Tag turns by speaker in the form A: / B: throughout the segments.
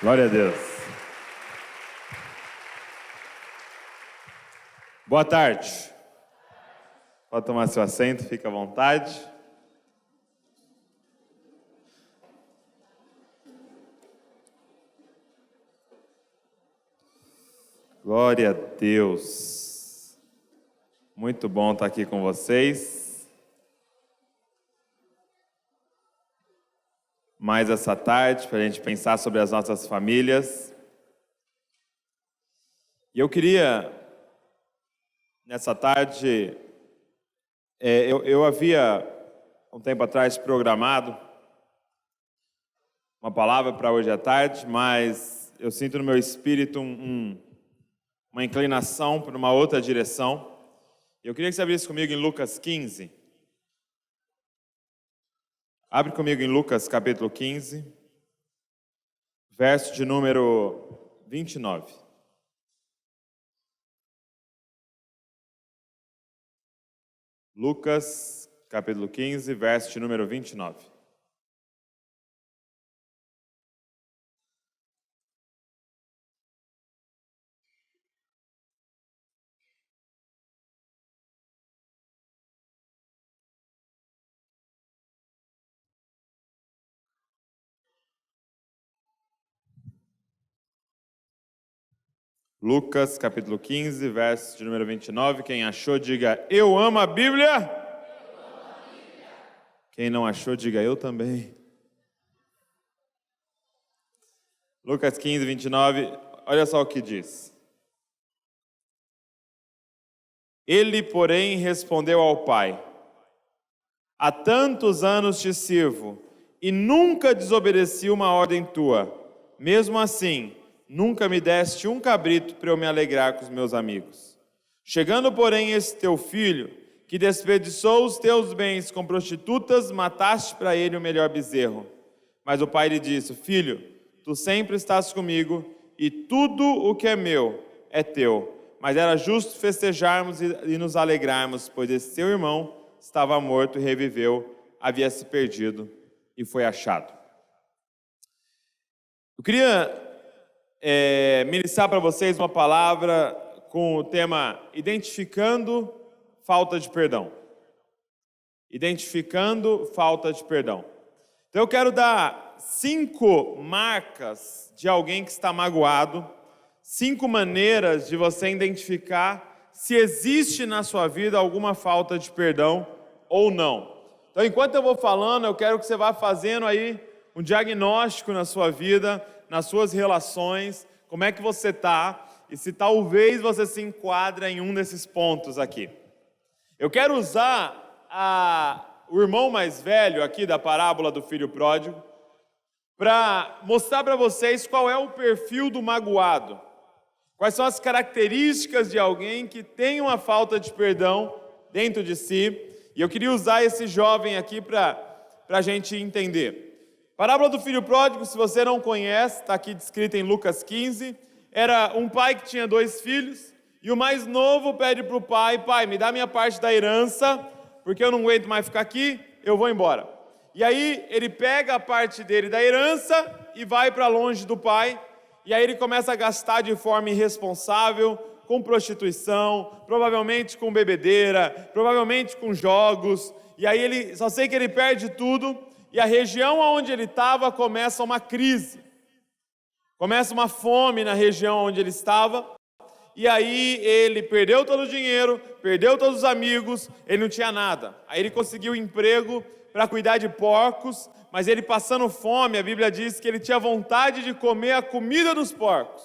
A: Glória a Deus. Boa tarde. Pode tomar seu assento, fica à vontade. Glória a Deus. Muito bom estar aqui com vocês. Mais essa tarde, para a gente pensar sobre as nossas famílias. E eu queria, nessa tarde, eu havia, um tempo atrás, programado uma palavra para hoje à tarde, mas eu sinto no meu espírito uma inclinação para uma outra direção. Eu queria que você abrisse comigo em Lucas 15. Abre comigo em Lucas capítulo 15, verso de número 29. Lucas capítulo 15, verso de número 29. Lucas, capítulo 15, verso de número 29. Quem achou, diga, eu amo a Bíblia. Eu amo a Bíblia. Quem não achou, diga, eu também. Lucas 15, 29, olha só o que diz. Ele, porém, respondeu ao pai, há tantos anos te sirvo, e nunca desobedeci uma ordem tua. Mesmo assim, nunca me deste um cabrito para eu me alegrar com os meus amigos. Chegando, porém, esse teu filho, que desperdiçou os teus bens com prostitutas, mataste para ele o melhor bezerro. Mas o pai lhe disse, filho, tu sempre estás comigo, e tudo o que é meu é teu. Mas era justo festejarmos e nos alegrarmos, pois esse seu irmão estava morto e reviveu, havia se perdido e foi achado. Eu queria ministrar para vocês uma palavra com o tema Identificando Falta de Perdão. Identificando falta de perdão. Então eu quero dar 5 marcas de alguém que está magoado, 5 maneiras de você identificar se existe na sua vida alguma falta de perdão ou não. Então enquanto eu vou falando, eu quero que você vá fazendo aí um diagnóstico na sua vida, nas suas relações, como é que você está e se talvez você se enquadra em um desses pontos aqui. Eu quero usar o irmão mais velho aqui da parábola do filho pródigo para mostrar para vocês qual é o perfil do magoado, quais são as características de alguém que tem uma falta de perdão dentro de si, e eu queria usar esse jovem aqui para a gente entender. Parábola do filho pródigo, se você não conhece, está aqui descrita em Lucas 15, era um pai que tinha 2 filhos, e o mais novo pede para o pai, pai, me dá minha parte da herança, porque eu não aguento mais ficar aqui, eu vou embora. E aí ele pega a parte dele da herança e vai para longe do pai, e aí ele começa a gastar de forma irresponsável, com prostituição, provavelmente com bebedeira, provavelmente com jogos, e aí ele, só sei que ele perde tudo, e a região onde ele estava começa uma crise. Começa uma fome na região onde ele estava. E aí ele perdeu todo o dinheiro, perdeu todos os amigos, ele não tinha nada. Aí ele conseguiu emprego para cuidar de porcos, mas ele passando fome, a Bíblia diz que ele tinha vontade de comer a comida dos porcos.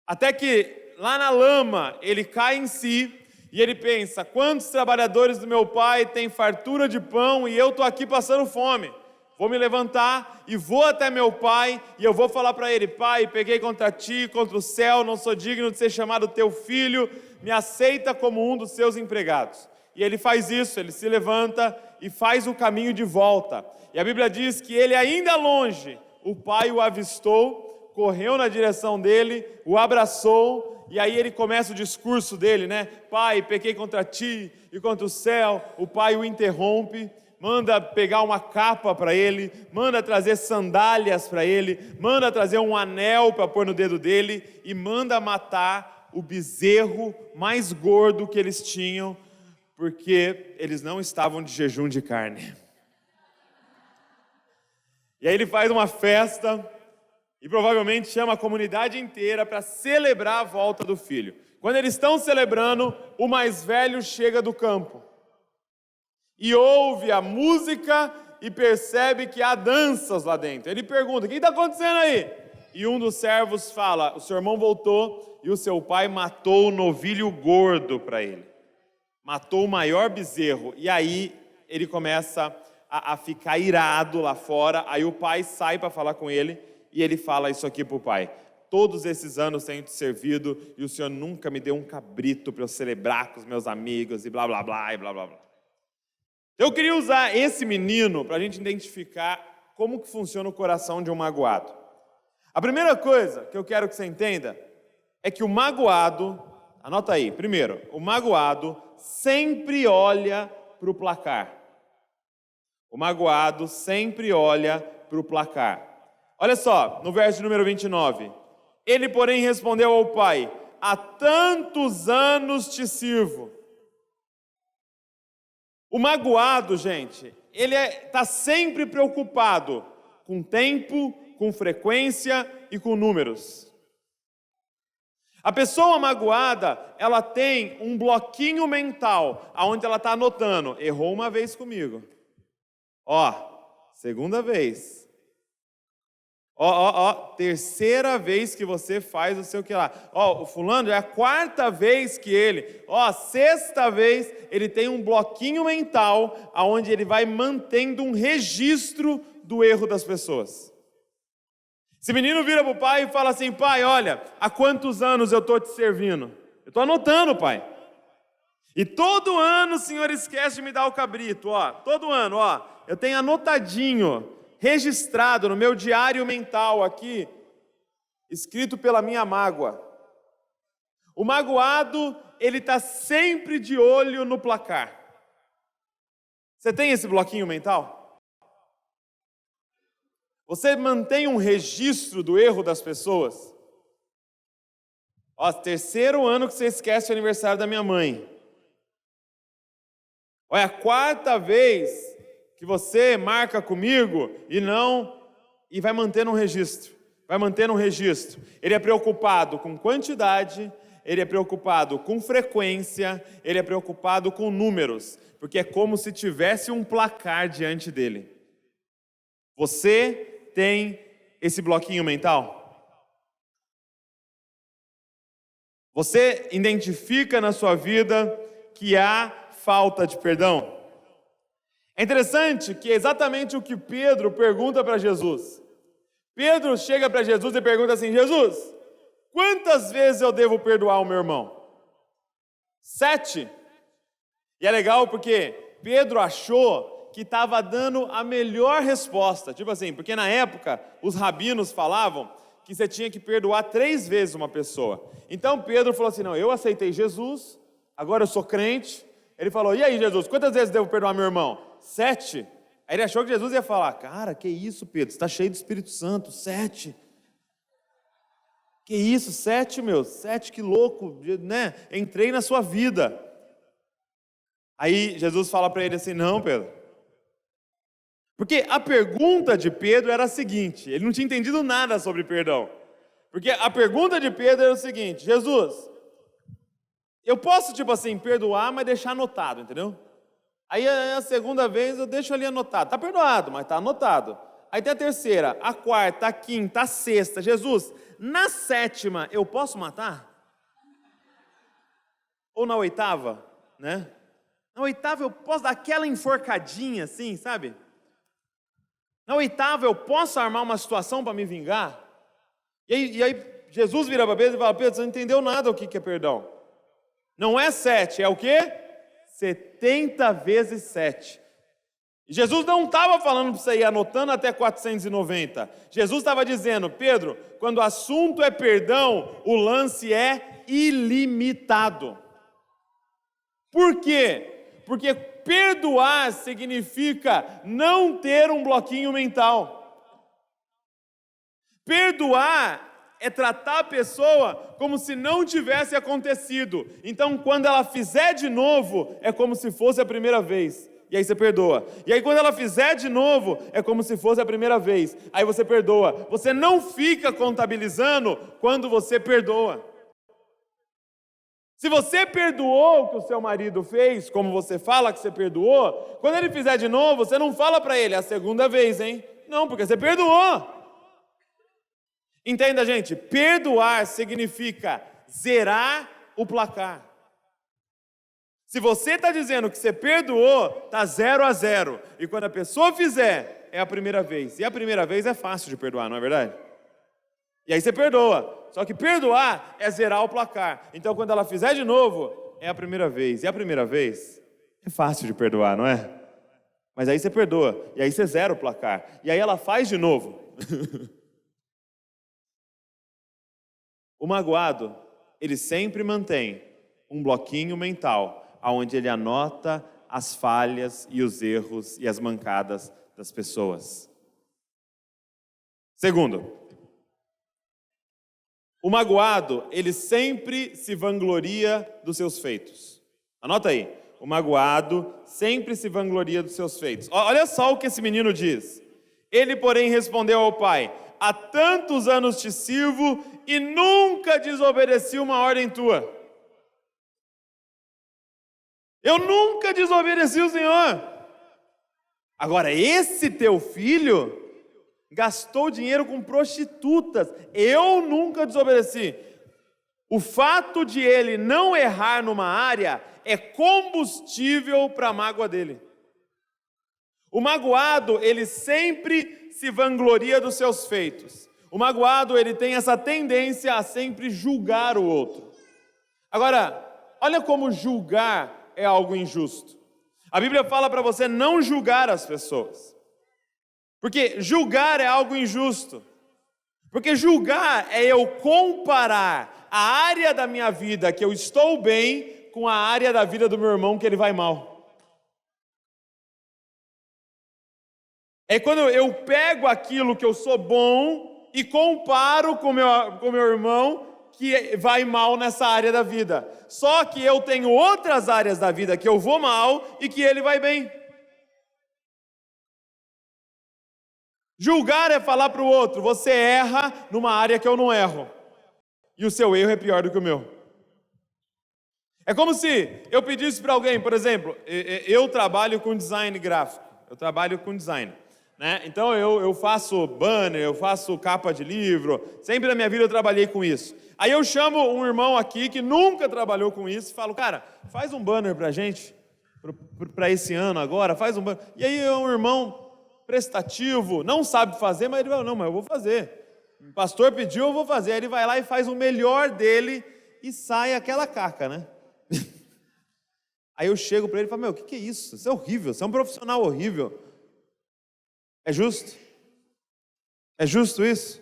A: Até que lá na lama ele cai em si, e ele pensa, quantos trabalhadores do meu pai têm fartura de pão e eu estou aqui passando fome? Vou me levantar e vou até meu pai e eu vou falar para ele, pai, peguei contra ti, contra o céu, não sou digno de ser chamado teu filho, me aceita como um dos seus empregados. E ele faz isso, ele se levanta e faz o caminho de volta. E a Bíblia diz que ele ainda longe, o pai o avistou, correu na direção dele, o abraçou, e aí ele começa o discurso dele, né? Pai, pequei contra ti e contra o céu. O pai o interrompe, manda pegar uma capa para ele, manda trazer sandálias para ele, manda trazer um anel para pôr no dedo dele e manda matar o bezerro mais gordo que eles tinham, porque eles não estavam de jejum de carne. E aí ele faz uma festa e provavelmente chama a comunidade inteira para celebrar a volta do filho. Quando eles estão celebrando, o mais velho chega do campo e ouve a música e percebe que há danças lá dentro. Ele pergunta: o que está acontecendo aí? E um dos servos fala: o seu irmão voltou e o seu pai matou o novilho gordo para ele. Matou o maior bezerro. E aí ele começa a ficar irado lá fora. Aí o pai sai para falar com ele e ele fala isso aqui para o pai: todos esses anos tenho te servido e o senhor nunca me deu um cabrito para eu celebrar com os meus amigos e blá blá blá e blá blá blá. Eu queria usar esse menino para a gente identificar como que funciona o coração de um magoado. A primeira coisa que eu quero que você entenda é que o magoado, anota aí, primeiro, o magoado sempre olha para o placar. O magoado sempre olha para o placar. Olha só, no verso número 29. Ele, porém, respondeu ao pai: há tantos anos te sirvo. O magoado, gente, ele está sempre preocupado com tempo, com frequência e com números. A pessoa magoada, ela tem um bloquinho mental, onde ela está anotando: errou uma vez comigo. Segunda vez. Terceira vez que você faz o seu que lá. O fulano é a quarta vez que ele. Sexta vez, ele tem um bloquinho mental onde ele vai mantendo um registro do erro das pessoas. Esse menino vira para o pai e fala assim: pai, olha, há quantos anos eu estou te servindo? Eu estou anotando, pai. E todo ano o senhor esquece de me dar o cabrito. Todo ano, eu tenho anotadinho, registrado no meu diário mental aqui, escrito pela minha mágoa. O magoado, ele está sempre de olho no placar. Você tem esse bloquinho mental? Você mantém um registro do erro das pessoas? Terceiro ano que você esquece o aniversário da minha mãe. É a quarta vez que você marca comigo e vai mantendo um registro. Vai mantendo um registro. Ele é preocupado com quantidade, ele é preocupado com frequência, ele é preocupado com números, porque é como se tivesse um placar diante dele. Você tem esse bloquinho mental? Você identifica na sua vida que há falta de perdão? É interessante que é exatamente o que Pedro pergunta para Jesus. Pedro chega para Jesus e pergunta assim: Jesus, quantas vezes eu devo perdoar o meu irmão? 7. E é legal porque Pedro achou que estava dando a melhor resposta. Tipo assim, porque na época os rabinos falavam que você tinha que perdoar 3 vezes uma pessoa. Então Pedro falou assim: não, eu aceitei Jesus, agora eu sou crente. Ele falou: e aí, Jesus, quantas vezes devo perdoar meu irmão? 7. Aí ele achou que Jesus ia falar: cara, que isso, Pedro, você está cheio do Espírito Santo, 7. Que isso, 7, meu, 7, que louco, né? Entrei na sua vida. Aí Jesus fala para ele assim: não, Pedro. Porque a pergunta de Pedro era a seguinte: ele não tinha entendido nada sobre perdão. Porque a pergunta de Pedro era o seguinte: Jesus, eu posso, tipo assim, perdoar, mas deixar anotado, entendeu? Aí a segunda vez eu deixo ali anotado. Está perdoado, mas está anotado. Aí tem a terceira, a quarta, a quinta, a sexta. Jesus, na 7ª eu posso matar? Ou na 8ª, né? Na 8ª eu posso dar aquela enforcadinha assim, sabe? Na 8ª eu posso armar uma situação para me vingar? E aí Jesus vira para Pedro e fala: Pedro, você não entendeu nada o que é perdão. Não é 7, é o quê? 70 vezes 7. E Jesus não estava falando para você ir anotando até 490. Jesus estava dizendo: Pedro, quando o assunto é perdão, o lance é ilimitado. Por quê? Porque perdoar significa não ter um bloquinho mental. Perdoar é tratar a pessoa como se não tivesse acontecido. Então, quando ela fizer de novo, é como se fosse a primeira vez. E aí você perdoa. E aí quando ela fizer de novo, é como se fosse a primeira vez. Aí você perdoa. Você não fica contabilizando quando você perdoa. Se você perdoou o que o seu marido fez, como você fala que você perdoou, quando ele fizer de novo, você não fala para ele, é a segunda vez, hein? Não, porque você perdoou. Entenda, gente, perdoar significa zerar o placar. Se você está dizendo que você perdoou, está 0-0. E quando a pessoa fizer, é a primeira vez. E a primeira vez é fácil de perdoar, não é verdade? E aí você perdoa. Só que perdoar é zerar o placar. Então quando ela fizer de novo, é a primeira vez. E a primeira vez é fácil de perdoar, não é? Mas aí você perdoa. E aí você zera o placar. E aí ela faz de novo. O magoado, ele sempre mantém um bloquinho mental, onde ele anota as falhas e os erros e as mancadas das pessoas. Segundo, o magoado, ele sempre se vangloria dos seus feitos. Anota aí, o magoado sempre se vangloria dos seus feitos. Olha só o que esse menino diz. Ele, porém, respondeu ao pai: há tantos anos te sirvo e nunca desobedeci uma ordem tua. Eu nunca desobedeci o Senhor. Agora, esse teu filho gastou dinheiro com prostitutas. Eu nunca desobedeci. O fato de ele não errar numa área é combustível para a mágoa dele. O magoado, ele sempre se vangloria dos seus feitos. O magoado, ele tem essa tendência a sempre julgar o outro. Agora, olha como julgar é algo injusto. A Bíblia fala para você não julgar as pessoas. Porque julgar é algo injusto. Porque julgar é eu comparar a área da minha vida que eu estou bem com a área da vida do meu irmão que ele vai mal. É quando eu pego aquilo que eu sou bom e comparo com meu irmão que vai mal nessa área da vida. Só que eu tenho outras áreas da vida que eu vou mal e que ele vai bem. Julgar é falar para o outro: você erra numa área que eu não erro. E o seu erro é pior do que o meu. É como se eu pedisse para alguém, por exemplo, eu trabalho com design gráfico. Eu trabalho com design. Né? Então eu faço banner, eu faço capa de livro, sempre na minha vida eu trabalhei com isso. Aí eu chamo um irmão aqui que nunca trabalhou com isso e falo: cara, faz um banner pra gente, para esse ano agora, faz um banner. E aí é um irmão prestativo, não sabe fazer, mas ele vai: não, mas eu vou fazer. O pastor pediu, eu vou fazer. Aí ele vai lá e faz o melhor dele e sai aquela caca, né? Aí eu chego para ele e falo: meu, o que é isso? Isso é horrível, você é um profissional horrível. É justo? É justo isso?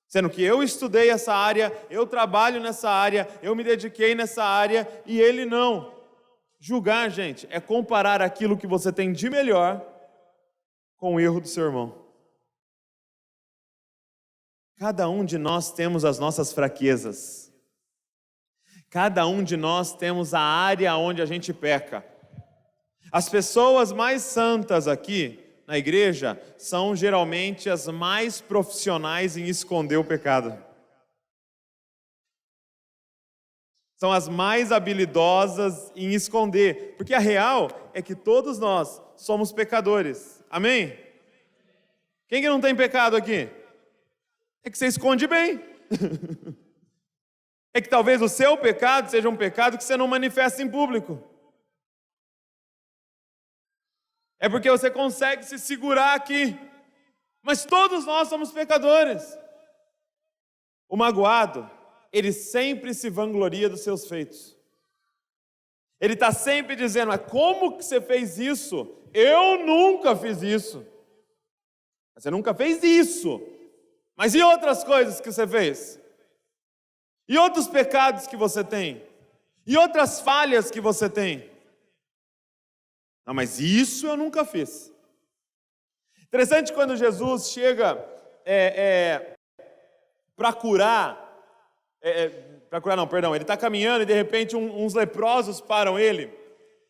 A: Sendo que eu estudei essa área, eu trabalho nessa área, eu me dediquei nessa área e ele não. Julgar, gente, é comparar aquilo que você tem de melhor com o erro do seu irmão. Cada um de nós temos as nossas fraquezas. Cada um de nós temos a área onde a gente peca. As pessoas mais santas aqui na igreja são geralmente as mais profissionais em esconder o pecado. São as mais habilidosas em esconder, porque a real é que todos nós somos pecadores. Amém? Quem que não tem pecado aqui? É que você esconde bem. É que talvez o seu pecado seja um pecado que você não manifesta em público. É porque você consegue se segurar aqui. Mas todos nós somos pecadores. O magoado, ele sempre se vangloria dos seus feitos. Ele está sempre dizendo: mas como que você fez isso? Eu nunca fiz isso. Você nunca fez isso. Mas e outras coisas que você fez? E outros pecados que você tem? E outras falhas que você tem? Não, mas isso eu nunca fiz. Interessante quando Jesus chega para curar, ele está caminhando e de repente uns leprosos param ele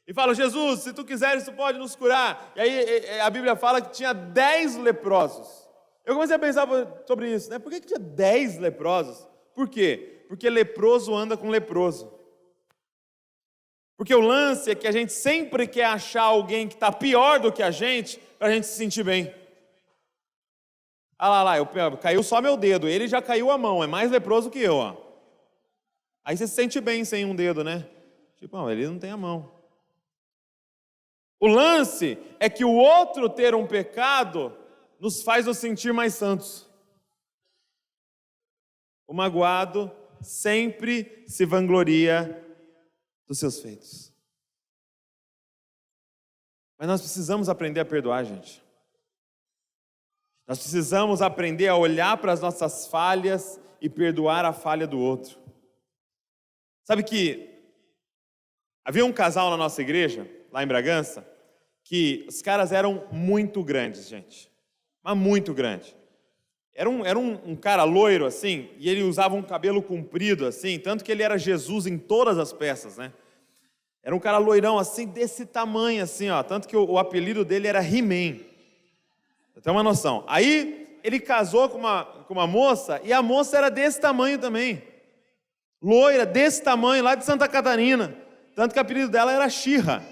A: e falam: Jesus, se tu quiseres, tu pode nos curar. E aí a Bíblia fala que tinha 10 leprosos. Eu comecei a pensar sobre isso, né? Por que tinha 10 leprosos? Por quê? Porque leproso anda com leproso. Porque o lance é que a gente sempre quer achar alguém que está pior do que a gente para a gente se sentir bem. Ah lá, caiu só meu dedo, ele já caiu a mão, é mais leproso que eu, ó. Aí você se sente bem sem um dedo, né? Tipo, não, ele não tem a mão. O lance é que o outro ter um pecado nos faz nos sentir mais santos. O magoado sempre se vangloria dos seus feitos. Mas nós precisamos aprender a perdoar, gente. Nós precisamos aprender a olhar para as nossas falhas e perdoar a falha do outro. Sabe que havia um casal na nossa igreja, lá em Bragança, que os caras eram muito grandes, gente. Mas muito grande. Era um cara loiro, assim, e ele usava um cabelo comprido, assim, tanto que ele era Jesus em todas as peças, né? Era um cara loirão, assim, desse tamanho, assim, ó, tanto que o apelido dele era He-Man. Tem uma noção. Aí, ele casou com uma moça, e a moça era desse tamanho também. Loira, desse tamanho, lá de Santa Catarina. Tanto que o apelido dela era Xirra.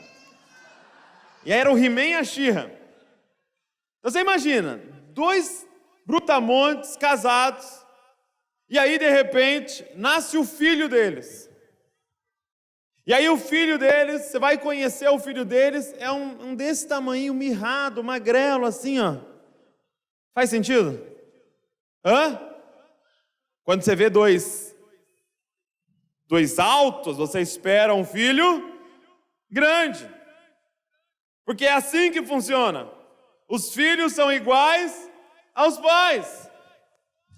A: E aí era o He-Man e a Xirra. Então você imagina, 2 brutamontes casados, e aí de repente nasce o filho deles. E aí o filho deles, você vai conhecer o filho deles, é um desse tamanho, mirrado, magrelo, assim, ó. Faz sentido? Hã? Quando você vê dois altos, você espera um filho grande. Porque é assim que funciona. Os filhos são iguais aos pais.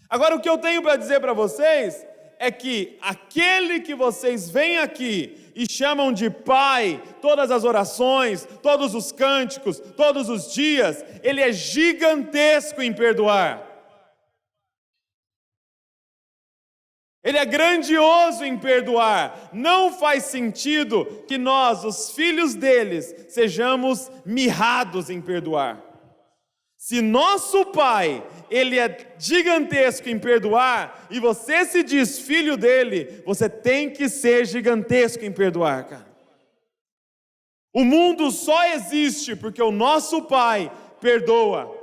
A: Agora, o que eu tenho para dizer para vocês é que aquele que vocês vêm aqui e chamam de pai, todas as orações, todos os cânticos, todos os dias, ele é gigantesco em perdoar. Ele é grandioso em perdoar. Não faz sentido que nós, os filhos deles, sejamos mirrados em perdoar. Se nosso pai, ele é gigantesco em perdoar, e você se diz filho dele, você tem que ser gigantesco em perdoar, cara. O mundo só existe porque o nosso pai perdoa.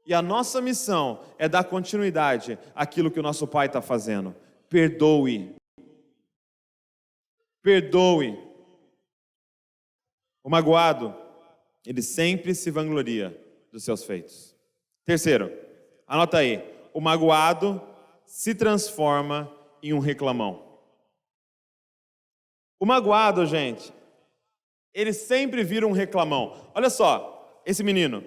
A: E a nossa missão é dar continuidade àquilo que o nosso pai está fazendo. Perdoe. Perdoe. O magoado, ele sempre se vangloria dos seus feitos. Terceiro, anota aí. O magoado se transforma em um reclamão. O magoado, gente, ele sempre vira um reclamão. Olha só, esse menino.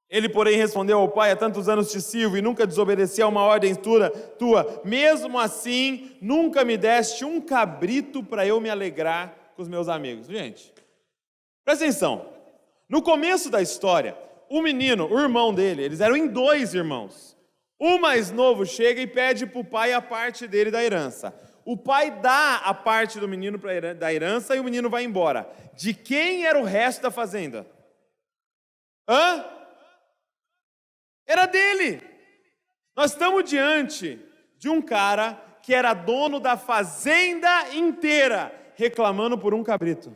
A: Ele, porém, respondeu ao pai: há tantos anos te sirvo e nunca desobedeci a uma ordem tua. Mesmo assim, nunca me deste um cabrito para eu me alegrar com os meus amigos. Gente, presta atenção. No começo da história, o menino, o irmão dele, eles eram em 2 irmãos. O mais novo chega e pede para o pai a parte dele da herança. O pai dá a parte do menino da herança e o menino vai embora. De quem era o resto da fazenda? Era dele. Nós estamos diante de um cara que era dono da fazenda inteira, reclamando por um cabrito.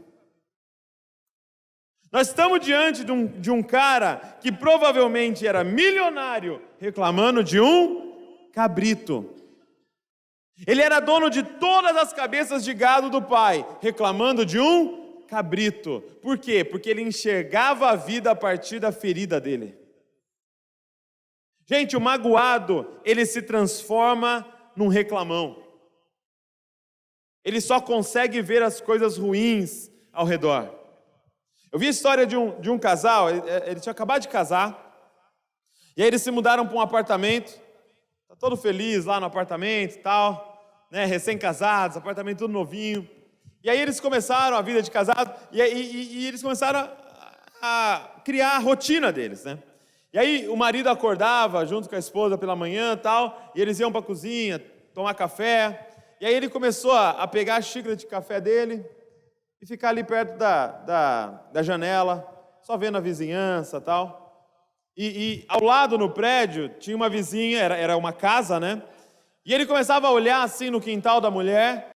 A: Nós estamos diante de um cara que provavelmente era milionário, reclamando de um cabrito. Ele era dono de todas as cabeças de gado do pai, reclamando de um cabrito. Por quê? Porque ele enxergava a vida a partir da ferida dele. Gente, o magoado, ele se transforma num reclamão. Ele só consegue ver as coisas ruins ao redor. Eu vi a história de um casal, ele tinha acabado de casar, e aí eles se mudaram para um apartamento, tá todo feliz lá no apartamento e tal, né, recém-casados, apartamento tudo novinho. E aí eles começaram a vida de casado, e eles começaram a criar a rotina deles, né? E aí o marido acordava junto com a esposa pela manhã e tal, e eles iam para a cozinha tomar café, e aí ele começou a pegar a xícara de café dele e ficar ali perto da janela, só vendo a vizinhança e tal. E ao lado no prédio tinha uma vizinha, era uma casa, né? E ele começava a olhar assim no quintal da mulher,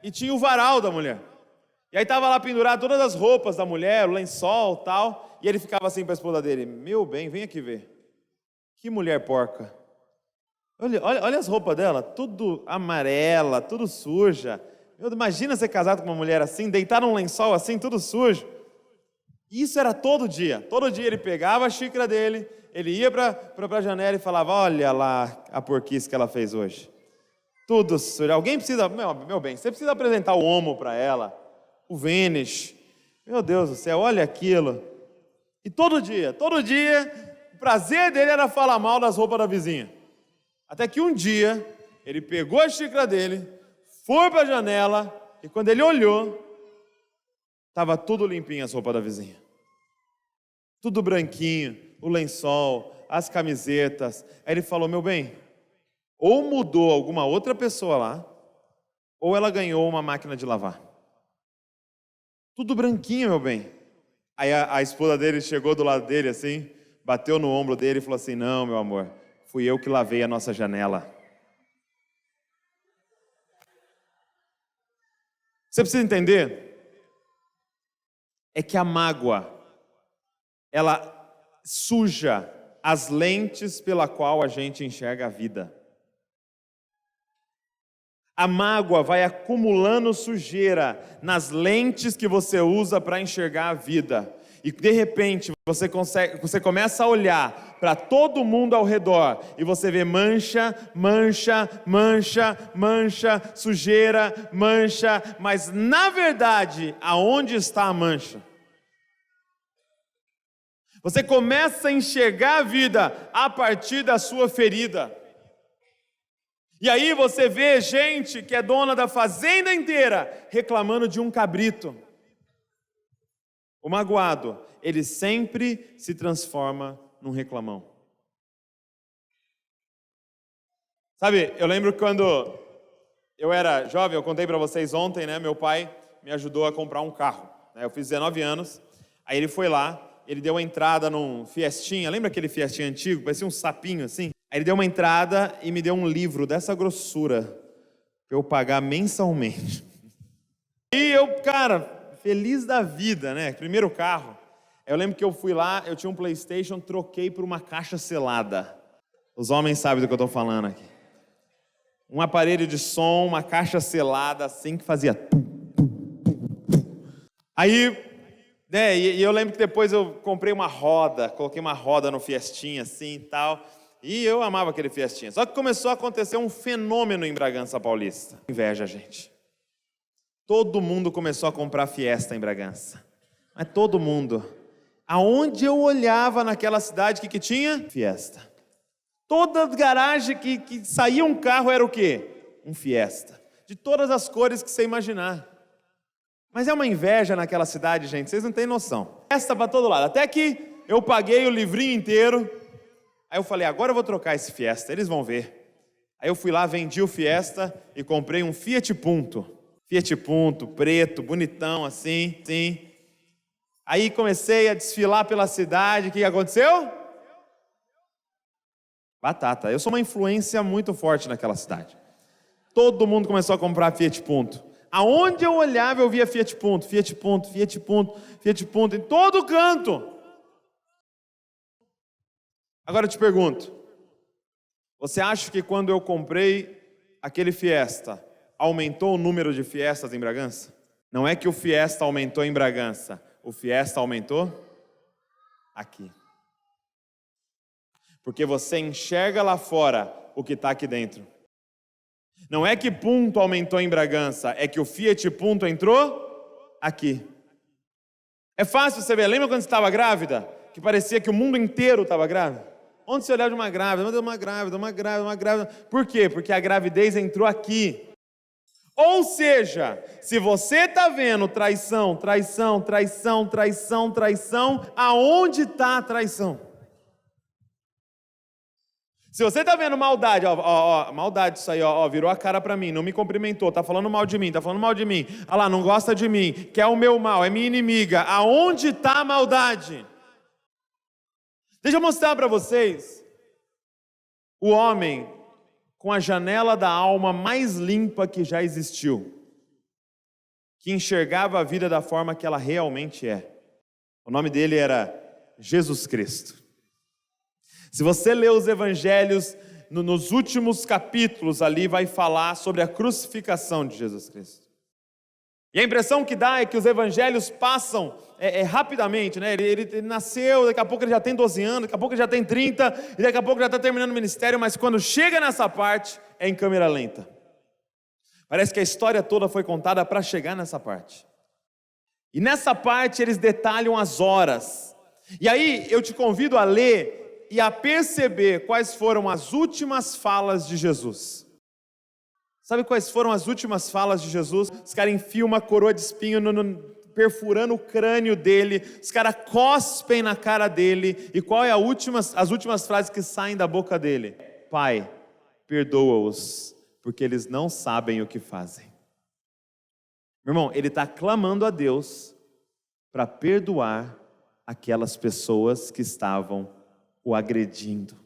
A: e tinha o varal da mulher. E aí estava lá pendurado todas as roupas da mulher, o lençol e tal, e ele ficava assim para a esposa dele: meu bem, vem aqui ver. Que mulher porca. Olha as roupas dela, tudo amarela, tudo suja. Imagina ser casado com uma mulher assim, deitar num lençol assim, tudo sujo. Isso era todo dia. Todo dia ele pegava a xícara dele, ele ia para a janela e falava: olha lá a porquice que ela fez hoje. Tudo sujo. Alguém precisa, meu bem, você precisa apresentar o Omo para ela, o Vênus. Meu Deus do céu, olha aquilo. E todo dia, o prazer dele era falar mal das roupas da vizinha. Até que um dia, ele pegou a xícara dele, foi para a janela, e quando ele olhou, estava tudo limpinho as roupas da vizinha. Tudo branquinho, o lençol, as camisetas. Aí ele falou: meu bem, ou mudou alguma outra pessoa lá, ou ela ganhou uma máquina de lavar. Tudo branquinho, meu bem. Aí a esposa dele chegou do lado dele assim, bateu no ombro dele e falou assim: não, meu amor, fui eu que lavei a nossa janela. Você precisa entender, é que a mágoa, ela suja as lentes pela qual a gente enxerga a vida. A mágoa vai acumulando sujeira nas lentes que você usa para enxergar a vida. E de repente você começa a olhar para todo mundo ao redor e você vê mancha, sujeira, mancha, mas na verdade, aonde está a mancha? Você começa a enxergar a vida a partir da sua ferida. E aí você vê gente que é dona da fazenda inteira reclamando de um cabrito. O magoado, ele sempre se transforma num reclamão. Sabe, eu lembro quando eu era jovem, eu contei para vocês ontem, né? Meu pai me ajudou a comprar um carro. Eu fiz 19 anos, aí ele foi lá, ele deu a entrada num Fiestinha, lembra aquele Fiestinha antigo? Parecia um sapinho assim. Aí ele deu uma entrada e me deu um livro dessa grossura para eu pagar mensalmente. E eu, cara, feliz da vida, né? Primeiro carro. Eu lembro que eu fui lá, eu tinha um PlayStation, troquei por uma caixa selada. Os homens sabem do que eu estou falando aqui. Um aparelho de som, uma caixa selada assim que fazia... Aí, né, e eu lembro que depois eu comprei uma roda, coloquei uma roda no Fiestinha assim e tal... E eu amava aquele Fiestinha. Só que começou a acontecer um fenômeno em Bragança Paulista. Inveja, gente. Todo mundo começou a comprar Fiesta em Bragança. Mas todo mundo. Aonde eu olhava naquela cidade, o que tinha? Fiesta. Toda garagem que saía um carro era o quê? Um Fiesta. De todas as cores que você imaginar. Mas é uma inveja naquela cidade, gente. Vocês não têm noção. Fiesta para todo lado. Até que eu paguei o livrinho inteiro. Aí eu falei: agora eu vou trocar esse Fiesta, eles vão ver. Aí eu fui lá, vendi o Fiesta e comprei um Fiat Punto. Fiat Punto, preto, bonitão assim, sim. Aí comecei a desfilar pela cidade. O que aconteceu? Batata. Eu sou uma influência muito forte naquela cidade. Todo mundo começou a comprar Fiat Punto. Aonde eu olhava eu via Fiat Punto, Fiat Punto, Fiat Punto, Fiat Punto, em todo canto. Agora eu te pergunto, você acha que quando eu comprei aquele Fiesta, aumentou o número de Fiestas em Bragança? Não é que o Fiesta aumentou em Bragança, o Fiesta aumentou aqui. Porque você enxerga lá fora o que está aqui dentro. Não é que Punto aumentou em Bragança, é que o Fiat Punto entrou aqui. É fácil você ver, lembra quando você estava grávida? Que parecia que o mundo inteiro estava grávido? Onde você olhava de uma grávida? Uma grávida. Por quê? Porque a gravidez entrou aqui. Ou seja, se você está vendo traição, traição, traição, traição, traição, aonde está a traição? Se você está vendo maldade, maldade isso aí, virou a cara para mim, não me cumprimentou, está falando mal de mim, olha lá, não gosta de mim, quer o meu mal, é minha inimiga, aonde está a maldade? Deixa eu mostrar para vocês o homem com a janela da alma mais limpa que já existiu, que enxergava a vida da forma que ela realmente é. O nome dele era Jesus Cristo. Se você ler os evangelhos, nos últimos capítulos ali vai falar sobre a crucificação de Jesus Cristo. E a impressão que dá é que os evangelhos passam rapidamente, né? Ele nasceu, daqui a pouco ele já tem 12 anos, daqui a pouco ele já tem 30, e daqui a pouco já está terminando o ministério, mas quando chega nessa parte, é em câmera lenta. Parece que a história toda foi contada para chegar nessa parte. E nessa parte eles detalham as horas. E aí eu te convido a ler e a perceber quais foram as últimas falas de Jesus. Sabe quais foram as últimas falas de Jesus? Os caras enfiam uma coroa de espinho perfurando o crânio dele, os caras cospem na cara dele, e qual é as últimas frases que saem da boca dele? Pai, perdoa-os, porque eles não sabem o que fazem. Meu irmão, ele está clamando a Deus para perdoar aquelas pessoas que estavam o agredindo.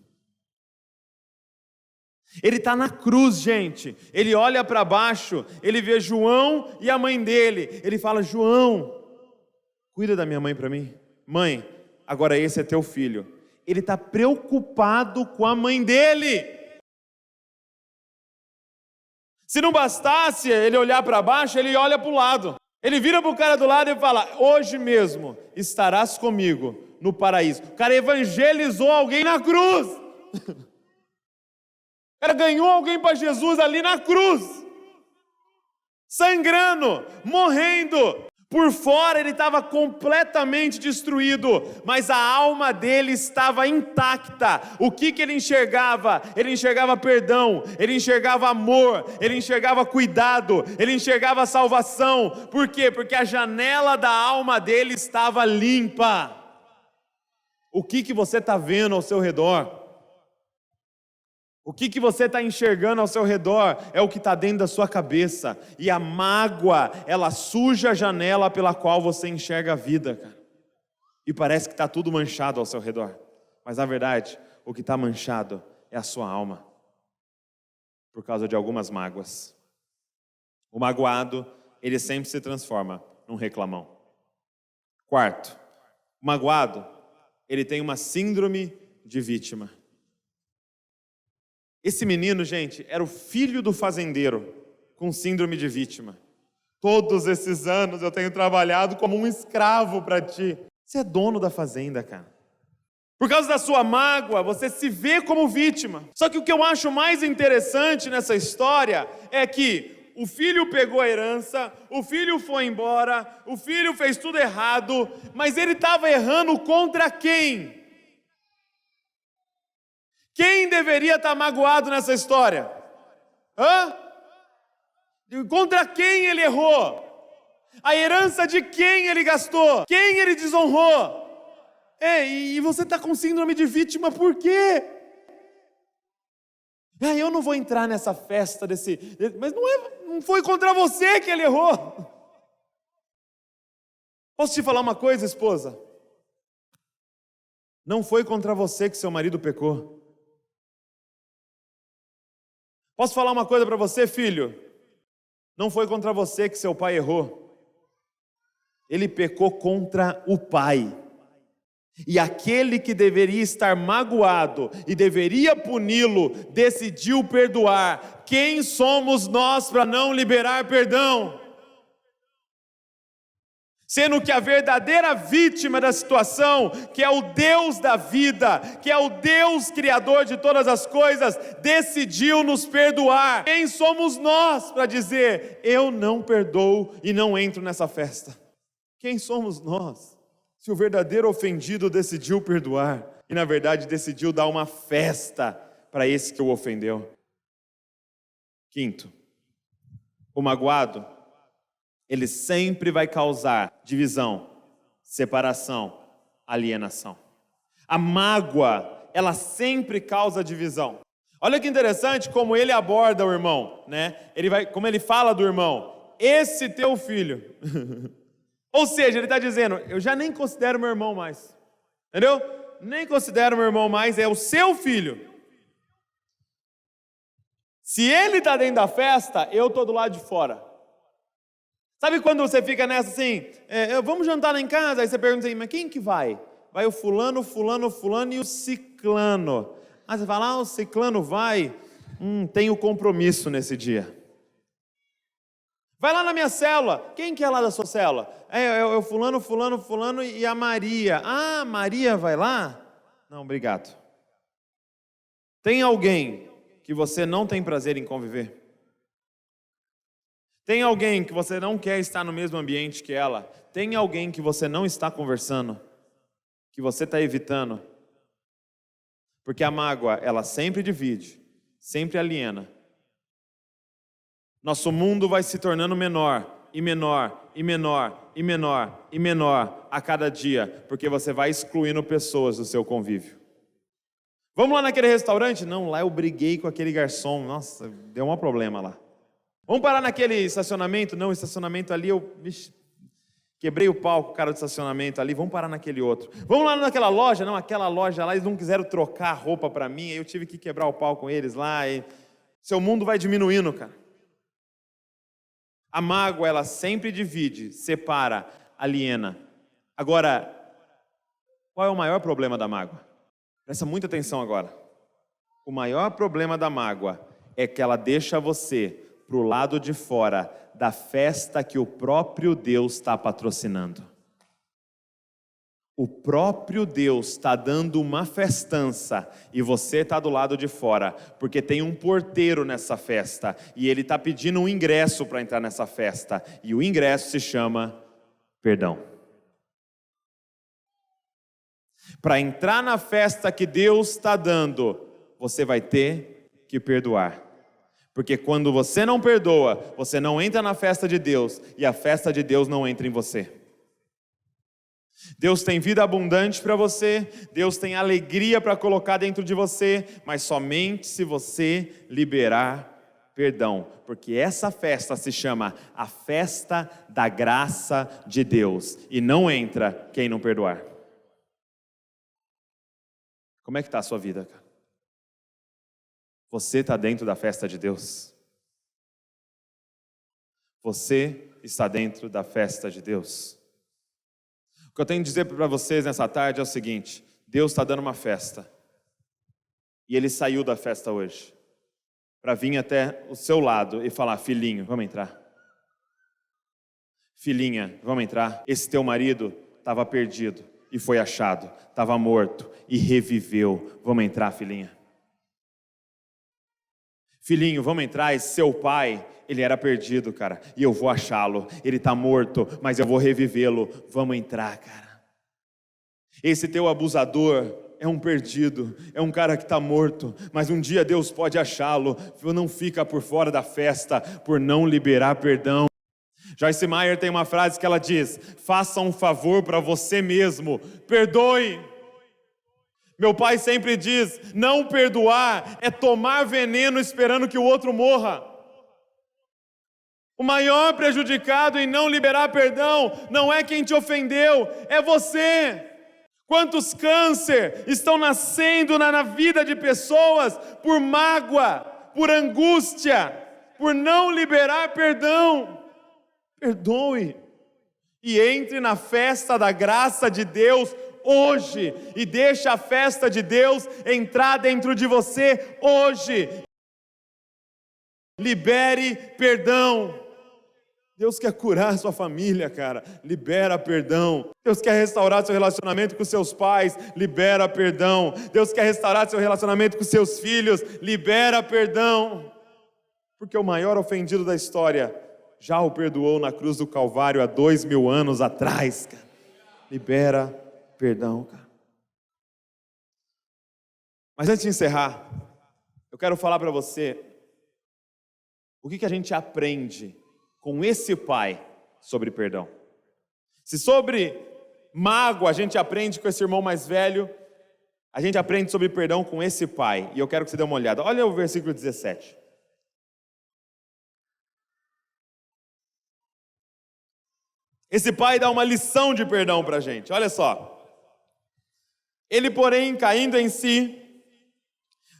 A: Ele está na cruz, gente. Ele olha para baixo, ele vê João e a mãe dele. Ele fala: João, cuida da minha mãe para mim. Mãe, agora esse é teu filho. Ele está preocupado com a mãe dele. Se não bastasse ele olhar para baixo, ele olha para o lado. Ele vira para o cara do lado e fala: hoje mesmo estarás comigo no paraíso. O cara evangelizou alguém na cruz. O cara ganhou alguém para Jesus ali na cruz, sangrando, morrendo. Por fora ele estava completamente destruído, mas a alma dele estava intacta. O que ele enxergava? Ele enxergava perdão, ele enxergava amor, ele enxergava cuidado, ele enxergava salvação. Por quê? Porque a janela da alma dele estava limpa. O que você está vendo ao seu redor? O que você está enxergando ao seu redor é o que está dentro da sua cabeça. E a mágoa, ela suja a janela pela qual você enxerga a vida, cara. E parece que está tudo manchado ao seu redor. Mas na verdade, o que está manchado é a sua alma. Por causa de algumas mágoas. O magoado, ele sempre se transforma num reclamão. Quarto, o magoado, ele tem uma síndrome de vítima. Esse menino, gente, era o filho do fazendeiro, com síndrome de vítima. Todos esses anos eu tenho trabalhado como um escravo para ti. Você é dono da fazenda, cara. Por causa da sua mágoa, você se vê como vítima. Só que o que eu acho mais interessante nessa história é que o filho pegou a herança, o filho foi embora, o filho fez tudo errado, mas ele estava errando contra quem? Quem deveria estar magoado nessa história? Contra quem ele errou? A herança de quem ele gastou? Quem ele desonrou? E você está com síndrome de vítima por quê? Eu não vou entrar nessa festa mas não foi contra você que ele errou. Posso te falar uma coisa, esposa? Não foi contra você que seu marido pecou. Posso falar uma coisa para você, filho? Não foi contra você que seu pai errou. Ele pecou contra o pai. E aquele que deveria estar magoado e deveria puni-lo, decidiu perdoar. Quem somos nós para não liberar perdão? Sendo que a verdadeira vítima da situação, que é o Deus da vida, que é o Deus criador de todas as coisas, decidiu nos perdoar. Quem somos nós para dizer: eu não perdoo e não entro nessa festa? Quem somos nós? Se o verdadeiro ofendido decidiu perdoar, e na verdade decidiu dar uma festa para esse que o ofendeu. Quinto, O magoado, ele sempre vai causar divisão, separação, alienação. A mágoa, ela sempre causa divisão. Olha que interessante como ele aborda o irmão, né? Como ele fala do irmão, esse teu filho. Ou seja, ele está dizendo, eu já nem considero meu irmão mais. Entendeu? Nem considero meu irmão mais, é o seu filho. Se ele está dentro da festa, eu estou do lado de fora. Sabe quando você fica nessa assim, vamos jantar lá em casa? Aí você pergunta assim, mas quem que vai? Vai o fulano, fulano, fulano e o ciclano. Ah, você fala, o ciclano vai, tenho compromisso nesse dia. Vai lá na minha célula, quem que é lá da sua célula? É o fulano, fulano, fulano e a Maria. Ah, Maria vai lá? Não, obrigado. Tem alguém que você não tem prazer em conviver? Tem alguém que você não quer estar no mesmo ambiente que ela? Tem alguém que você não está conversando? Que você está evitando? Porque a mágoa, ela sempre divide, sempre aliena. Nosso mundo vai se tornando menor, e menor, e menor, e menor, e menor a cada dia, porque você vai excluindo pessoas do seu convívio. Vamos lá naquele restaurante? Não, lá eu briguei com aquele garçom. Nossa, deu um problema lá. Vamos parar naquele estacionamento? Não, o estacionamento ali quebrei o pau com o cara do estacionamento ali. Vamos parar naquele outro. Vamos lá naquela loja? Não, aquela loja lá, eles não quiseram trocar a roupa para mim. Aí eu tive que quebrar o pau com eles lá. E seu mundo vai diminuindo, cara. A mágoa, ela sempre divide, separa, aliena. Agora, qual é o maior problema da mágoa? Presta muita atenção agora. O maior problema da mágoa é que ela deixa você para o lado de fora da festa que o próprio Deus está patrocinando. O próprio Deus está dando uma festança e você está do lado de fora, porque tem um porteiro nessa festa e ele está pedindo um ingresso para entrar nessa festa e o ingresso se chama perdão. Para entrar na festa que Deus está dando, você vai ter que perdoar. Porque quando você não perdoa, você não entra na festa de Deus e a festa de Deus não entra em você. Deus tem vida abundante para você, Deus tem alegria para colocar dentro de você, mas somente se você liberar perdão, porque essa festa se chama a festa da graça de Deus, e não entra quem não perdoar. Como é que está a sua vida, cara? Você está dentro da festa de Deus? Você está dentro da festa de Deus? O que eu tenho a dizer para vocês nessa tarde é o seguinte: Deus está dando uma festa. E Ele saiu da festa hoje para vir até o seu lado e falar: filhinho, vamos entrar. Filhinha, vamos entrar. Esse teu marido estava perdido e foi achado. Estava morto e reviveu. Vamos entrar, filhinha. Filhinho, vamos entrar. Esse seu pai, ele era perdido, cara, e eu vou achá-lo. Ele está morto, mas eu vou revivê-lo. Vamos entrar, cara. Esse teu abusador é um perdido, é um cara que está morto, mas um dia Deus pode achá-lo. Não fica por fora da festa por não liberar perdão. Joyce Meyer tem uma frase que ela diz: faça um favor para você mesmo, perdoe. Meu pai sempre diz: não perdoar é tomar veneno esperando que o outro morra. O maior prejudicado em não liberar perdão não é quem te ofendeu, é você. Quantos câncer estão nascendo na vida de pessoas por mágoa, por angústia, por não liberar perdão? Perdoe e entre na festa da graça de Deus hoje, e deixa a festa de Deus entrar dentro de você hoje. Libere perdão. Deus quer curar a sua família, cara. Libera perdão. Deus quer restaurar seu relacionamento com seus pais. Libera perdão. Deus quer restaurar seu relacionamento com seus filhos. Libera perdão. Porque o maior ofendido da história já o perdoou na cruz do Calvário há 2000 anos atrás, cara. Libera perdão, cara. Mas antes de encerrar, eu quero falar para você o que a gente aprende com esse pai sobre perdão. Se sobre mágoa a gente aprende com esse irmão mais velho, a gente aprende sobre perdão com esse pai. E eu quero que você dê uma olhada. Olha o versículo 17. Esse pai dá uma lição de perdão para a gente. Olha só. Ele, porém, caindo em si,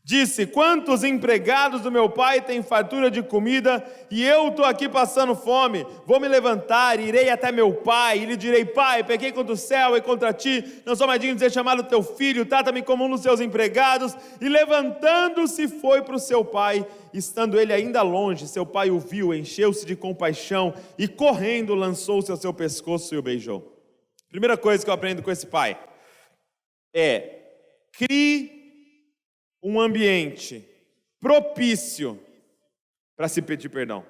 A: disse: quantos empregados do meu pai têm fartura de comida e eu estou aqui passando fome? Vou me levantar e irei até meu pai e lhe direi: pai, pequei contra o céu e contra ti, não sou mais digno de ser chamado teu filho, trata-me como um dos seus empregados. E levantando-se foi para o seu pai. Estando ele ainda longe, seu pai o viu, encheu-se de compaixão e correndo lançou-se ao seu pescoço e o beijou. Primeira coisa que eu aprendo com esse pai é: crie um ambiente propício para se pedir perdão.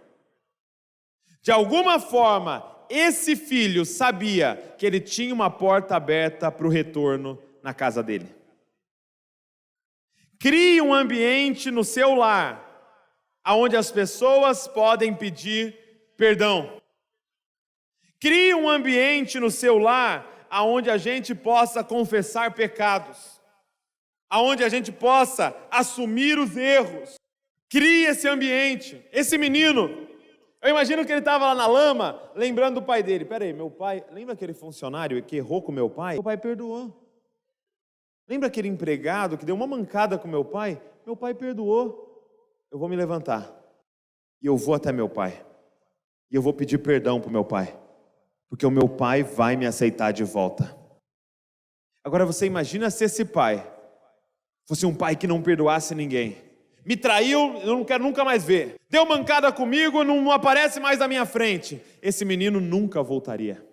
A: De alguma forma, esse filho sabia que ele tinha uma porta aberta para o retorno na casa dele. Crie um ambiente no seu lar, onde as pessoas podem pedir perdão. Crie um ambiente no seu lar, onde a gente possa confessar pecados, aonde a gente possa assumir os erros. Crie esse ambiente. Esse menino, eu imagino que ele estava lá na lama, lembrando do pai dele. Peraí, meu pai, lembra aquele funcionário que errou com meu pai? Meu pai perdoou. Lembra aquele empregado que deu uma mancada com meu pai? Meu pai perdoou. Eu vou me levantar e eu vou até meu pai. E eu vou pedir perdão para o meu pai, porque o meu pai vai me aceitar de volta. Agora você imagina se esse pai fosse um pai que não perdoasse ninguém. Me traiu, eu não quero nunca mais ver. Deu mancada comigo, não aparece mais na minha frente. Esse menino nunca voltaria.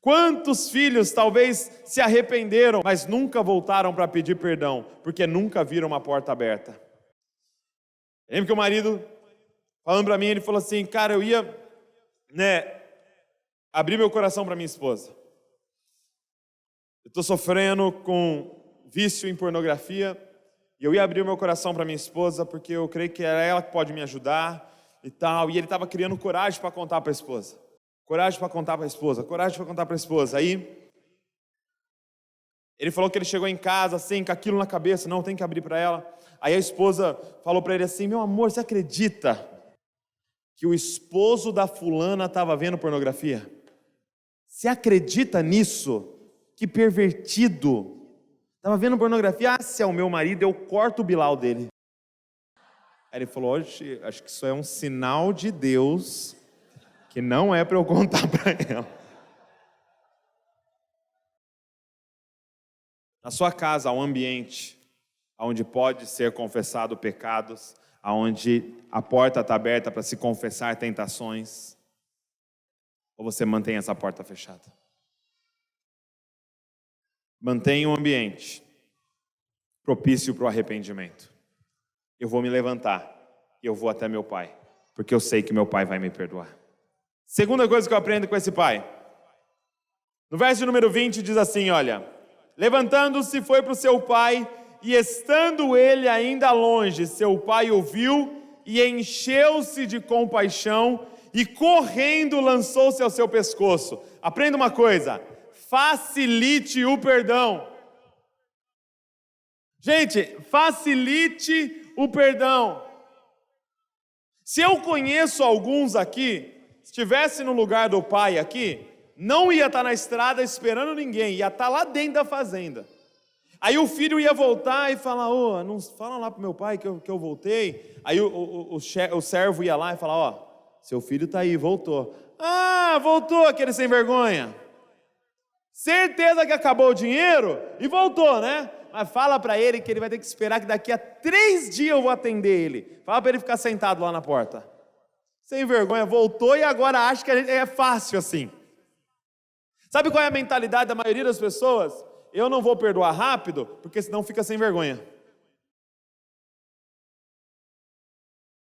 A: Quantos filhos talvez se arrependeram, mas nunca voltaram para pedir perdão, porque nunca viram uma porta aberta. Lembro que o marido, falando para mim, ele falou assim: cara, eu ia abrir meu coração para minha esposa. Eu estou sofrendo com vício em pornografia, e eu ia abrir o meu coração para minha esposa, porque eu creio que é ela que pode me ajudar e tal. E ele estava criando coragem para contar para a esposa. Coragem para contar para a esposa, coragem para contar para a esposa. Aí, ele falou que ele chegou em casa assim, com aquilo na cabeça: não, tem que abrir para ela. Aí a esposa falou para ele assim: meu amor, você acredita que o esposo da fulana estava vendo pornografia? Você acredita nisso? Que pervertido! Estava vendo pornografia. Ah, se é o meu marido, eu corto o bilau dele. Aí ele falou: hoje, acho que isso é um sinal de Deus, que não é para eu contar para ela. Na sua casa há um ambiente onde pode ser confessado pecados, onde a porta está aberta para se confessar tentações, ou você mantém essa porta fechada? Mantenha um ambiente propício para o arrependimento. Eu vou me levantar e eu vou até meu pai, porque eu sei que meu pai vai me perdoar. Segunda coisa que eu aprendo com esse pai, no verso número 20 diz assim, olha: levantando-se foi para o seu pai, e estando ele ainda longe, seu pai o viu e encheu-se de compaixão, e correndo lançou-se ao seu pescoço. Aprenda uma coisa: facilite o perdão. Gente, facilite o perdão. Se eu conheço alguns aqui, se estivesse no lugar do pai aqui, não ia estar na estrada esperando ninguém, ia estar lá dentro da fazenda. Aí o filho ia voltar e falar: ô, não fala lá pro meu pai que eu voltei. Aí o servo ia lá e falar: ó, seu filho está aí, voltou. Ah, voltou aquele sem vergonha. Certeza que acabou o dinheiro e voltou, né? Mas fala para ele que ele vai ter que esperar, que daqui a 3 dias eu vou atender ele. Fala para ele ficar sentado lá na porta. Sem vergonha, voltou e agora acha que é fácil assim. Sabe qual é a mentalidade da maioria das pessoas? Eu não vou perdoar rápido, porque senão fica sem vergonha.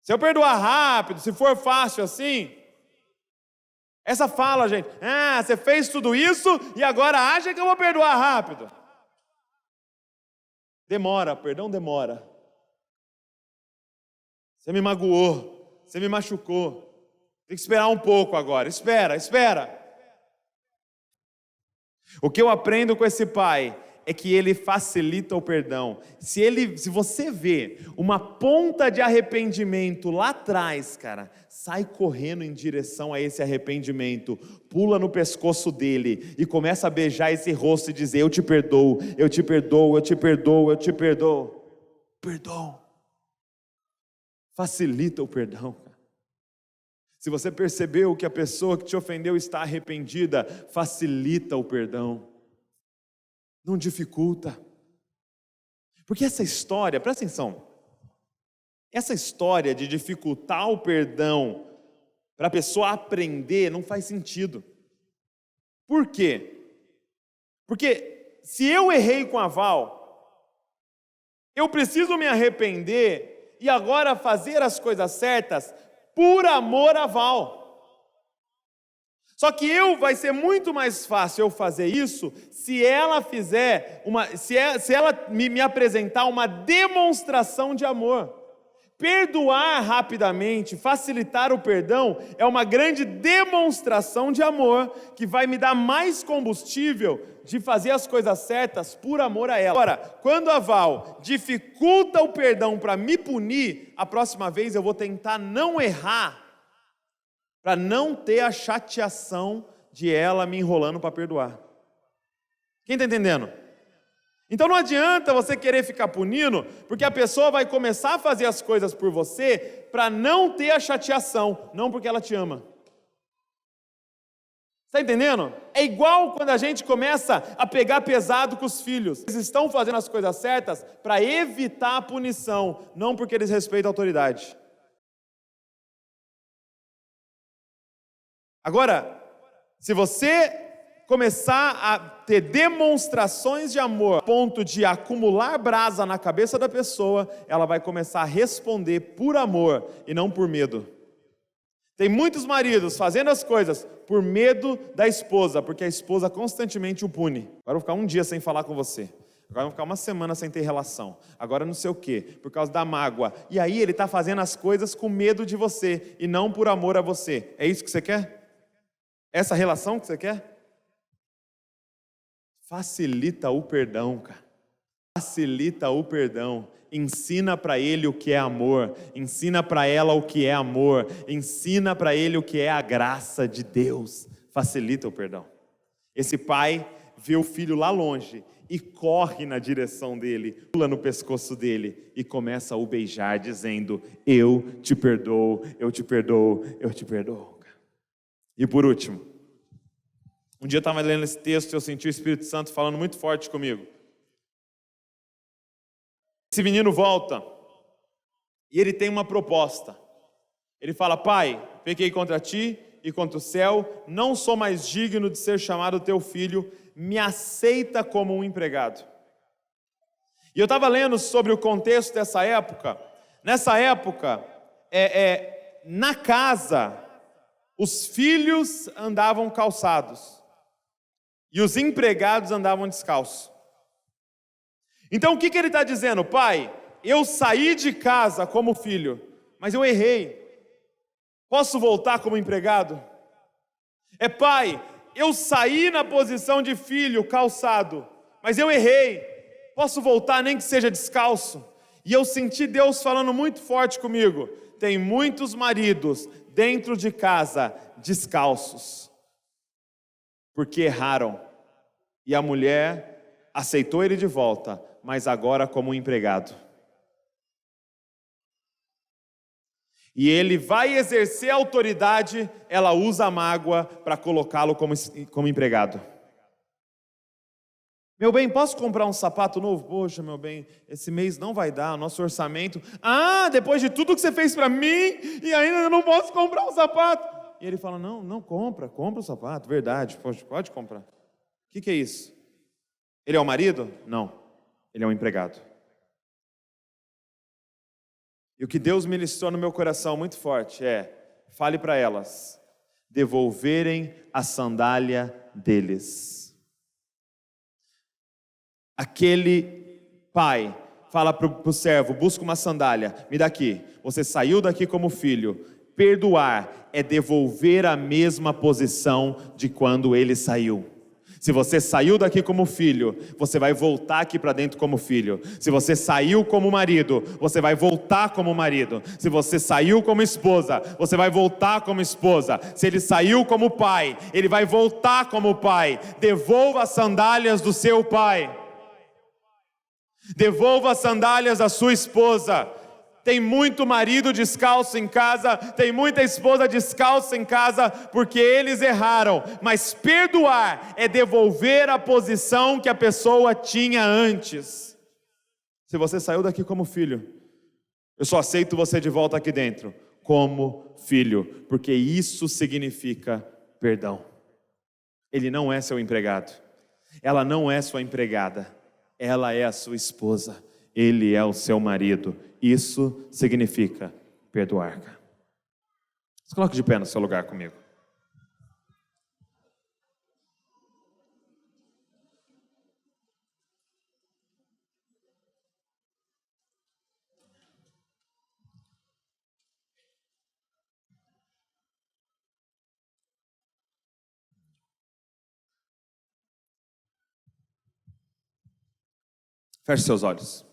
A: Se eu perdoar rápido, se for fácil assim, essa fala, gente: ah, você fez tudo isso e agora acha que eu vou perdoar rápido. Demora, perdão demora. Você me magoou, você me machucou. Tem que esperar um pouco agora. Espera. O que eu aprendo com esse pai é que ele facilita o perdão. Se você vê uma ponta de arrependimento lá atrás, cara, sai correndo em direção a esse arrependimento, pula no pescoço dele e começa a beijar esse rosto e dizer: eu te perdoo, eu te perdoo, eu te perdoo, eu te perdoo. Perdão. Facilita o perdão. Se você percebeu que a pessoa que te ofendeu está arrependida, facilita o perdão. Não dificulta. Porque essa história, presta atenção, essa história de dificultar o perdão para a pessoa aprender não faz sentido. Por quê? Porque se eu errei com a Val, eu preciso me arrepender e agora fazer as coisas certas por amor a Val. Só que vai ser muito mais fácil eu fazer isso se ela fizer se ela me apresentar uma demonstração de amor. Perdoar rapidamente, facilitar o perdão é uma grande demonstração de amor que vai me dar mais combustível de fazer as coisas certas por amor a ela. Agora, quando a Val dificulta o perdão para me punir, a próxima vez eu vou tentar não errar, para não ter a chateação de ela me enrolando para perdoar. Quem está entendendo? Então não adianta você querer ficar punindo, porque a pessoa vai começar a fazer as coisas por você para não ter a chateação, não porque ela te ama. Está entendendo? É igual quando a gente começa a pegar pesado com os filhos. Eles estão fazendo as coisas certas para evitar a punição, não porque eles respeitam a autoridade. Agora, se você começar a ter demonstrações de amor, a ponto de acumular brasa na cabeça da pessoa, ela vai começar a responder por amor e não por medo. Tem muitos maridos fazendo as coisas por medo da esposa, porque a esposa constantemente o pune. Agora eu vou ficar um dia sem falar com você. Agora eu vou ficar uma semana sem ter relação. Agora não sei o quê, por causa da mágoa. E aí ele está fazendo as coisas com medo de você e não por amor a você. É isso que você quer? Essa relação que você quer? Facilita o perdão, cara. Facilita o perdão. Ensina para ele o que é amor. Ensina para ela o que é amor. Ensina para ele o que é a graça de Deus. Facilita o perdão. Esse pai vê o filho lá longe e corre na direção dele, pula no pescoço dele e começa a o beijar, dizendo: eu te perdoo, eu te perdoo, eu te perdoo. E por último, um dia eu estava lendo esse texto e eu senti o Espírito Santo falando muito forte comigo. Esse menino volta e ele tem uma proposta. Ele fala: pai, pequei contra ti e contra o céu, não sou mais digno de ser chamado teu filho, me aceita como um empregado. E eu estava lendo sobre o contexto dessa época. Nessa época, na casa, os filhos andavam calçados e os empregados andavam descalços. Então o que ele está dizendo? Pai, eu saí de casa como filho, mas eu errei. Posso voltar como empregado? Pai, eu saí na posição de filho calçado, mas eu errei. Posso voltar nem que seja descalço? E eu senti Deus falando muito forte comigo. Tem muitos maridos dentro de casa descalços, porque erraram. E a mulher aceitou ele de volta, mas agora como um empregado. E ele vai exercer autoridade, ela usa a mágoa para colocá-lo como empregado. Meu bem, posso comprar um sapato novo? Poxa, meu bem, esse mês não vai dar, nosso orçamento. Depois de tudo que você fez para mim, e ainda eu não posso comprar um sapato. E ele fala: não, compra o sapato, verdade, pode comprar. O que é isso? Ele é o marido? Não, ele é um empregado. E o que Deus ministrou no meu coração muito forte fale para elas devolverem a sandália deles. Aquele pai fala para o servo: busca uma sandália, me dá aqui. Você saiu daqui como filho, Perdoar é devolver a mesma posição de quando ele saiu. Se você saiu daqui como filho, você vai voltar aqui para dentro como filho. Se você saiu como marido, você vai voltar como marido. Se você saiu como esposa, você vai voltar como esposa. Se ele saiu como pai, ele vai voltar como pai. Devolva as sandálias do seu pai. Devolva as sandálias da sua esposa. Tem muito marido descalço em casa, tem muita esposa descalça em casa, porque eles erraram. Mas perdoar é devolver a posição que a pessoa tinha antes. Se você saiu daqui como filho, eu só aceito você de volta aqui dentro, como filho, porque isso significa perdão. Ele não é seu empregado, ela não é sua empregada, ela é a sua esposa, ele é o seu marido. Isso significa perdoar. Se coloque de pé no seu lugar comigo. Feche seus olhos.